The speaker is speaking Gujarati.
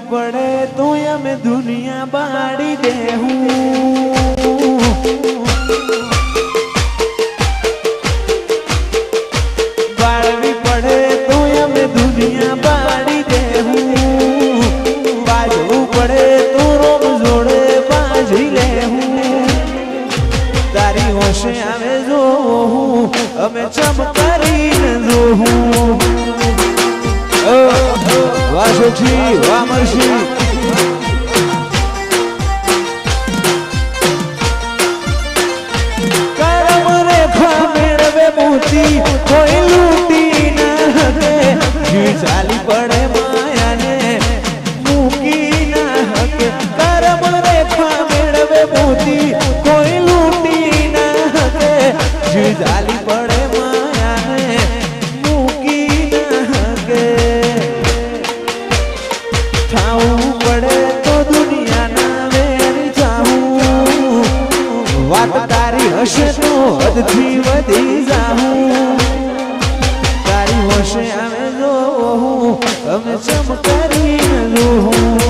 પડે તો અમે દુનિયા બાળી દેવું બાળવી પડે તો અમે દુનિયા બાળી દેવું બાજવું પડે તો રોમ જોડે બાજી લેવું તારી હોશે આવે જોવું અમે ચમકારીને જોવું વાસોથી વામરસી કરમ રેખા મેળવે મોતી કોઈ લૂટી ન હકે જી ચાલી પડે માયાને મૂકી ન હકે કરમ રેખા મેળવે મોતી કોઈ લૂટી ન હકે જી ચાલી પડે માયાને મૂકી ન હકે થાવું પડે તો દુનિયાના વેર જાવું વાત તારી હશે તો હદથી વધી જાવું તારી હોશે અમે જોવું અમે ચમકારીને જોવું